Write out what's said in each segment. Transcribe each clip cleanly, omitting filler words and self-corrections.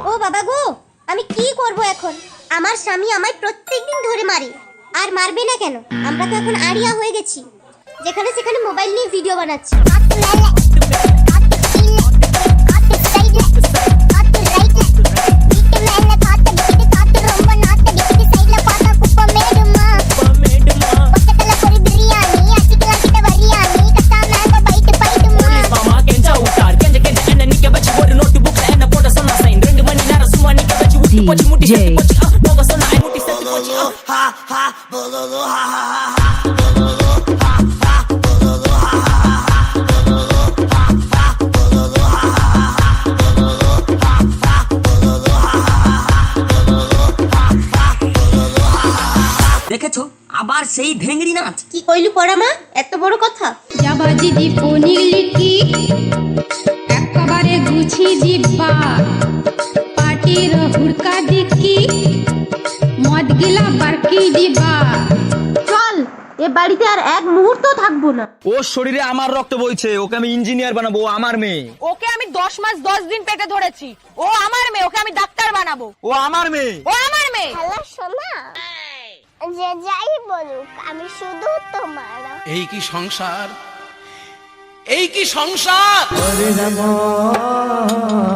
ও বাবা গো, আমি কি করব এখন? আমার স্বামী আমায় প্রত্যেকদিন ধরে মারে। আর মারবে না কেন? আমরা তো এখন আড়িয়া হয়ে গেছি, যেখানে সেখানে মোবাইল নিয়ে ভিডিও বানাচ্ছি। DJ দেখেছো আবার সেই ভেঙ্গড়ি নাচ। কি কইলি পড়া মা, এত বড় কথা? যাবাজি দি পনিলিটি একেবারে গুছি দিবা পাটির হুড়কা দিকি মদ গিলা বারকি দিবা। চল, এ বাড়িতে আর এক মুহূর্ত থাকবো না। ওর শরীরে আমার রক্ত বইছে, ওকে আমি ইঞ্জিনিয়ার বানাবো। ও আমার মেয়ে। ওকে আমি 10 মাস 10 দিন পেটে ধরেছি। ও আমার মেয়ে, ওকে আমি ডাক্তার বানাবো। ও আমার মেয়ে। ও আমার মেয়ে। হ্যালো সোনা, যে যাই বলুক আমি শুধু তোমার। এই কি সংসার, এই কি সংসার। হরে রাম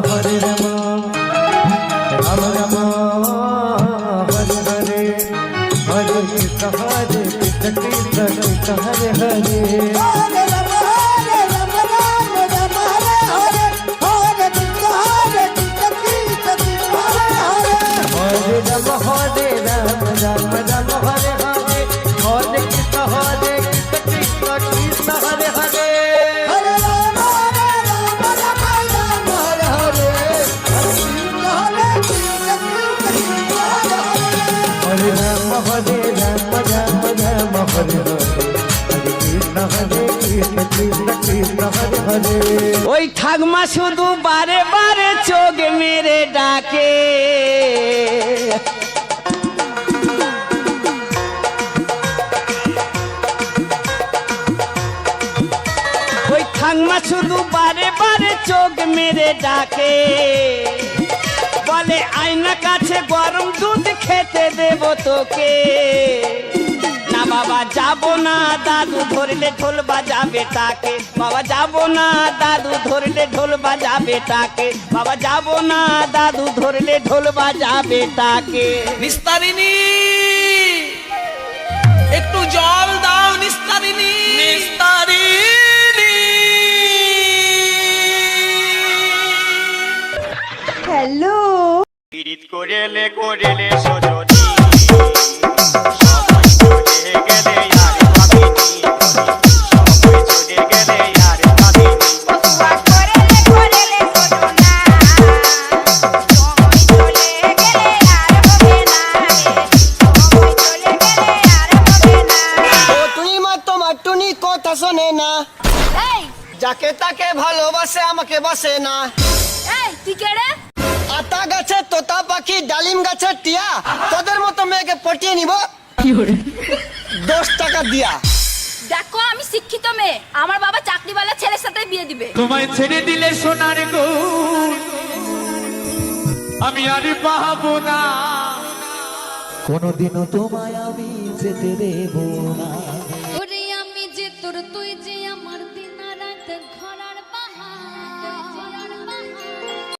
হরে রাম রাম রাম হরে হরে হরে কৃষ্ণ হরে কৃষ্ণ কৃষ্ণ কৃষ্ণ হরে হরে ওই ঠাকমা শুধু বারে বারে চোখ মেরে ডাকে, ওই ঠাকমা শুধু বারে বারে চোখ মেরে ডাকে, বলে আয়না কাছে গরম দুধ খেতে দেব তোকে। না বাবা যাবো না, দাদু ধরলে ঢোল বাজাবে তাকে। বাবা যাবো না, দাদু ধরলে ঢোল বাজাবে তাকে। বাবা যাবো না, দাদু ধরলে ঢোল বাজাবে তাকে। নিস্তারিণী একটু জল দাও, নিস্তারিণী নিস্তারিণী। হ্যালো, পীড়িত করেলে করেলে সজনী কথা শোনে না, যাকে তাকে ভালোবাসে আমাকে বাসে না। তুই কে রে? আতা গাছে তোতা পাখি, ডালিম গাছে টিয়া, তোদের মতো মেয়েকে পটিয়ে নিব 10 টাকা দিয়া। দেখো আমি শিক্ষিত মেয়ে, আমার বাবা চাকরিওয়ালা ছেলের সাথে বিয়ে দিবে। তোমায় ছেড়ে দিলে সোনার গো আমি আর পাবো না, কোনদিনও তোমায় আমি যেতে দেব না।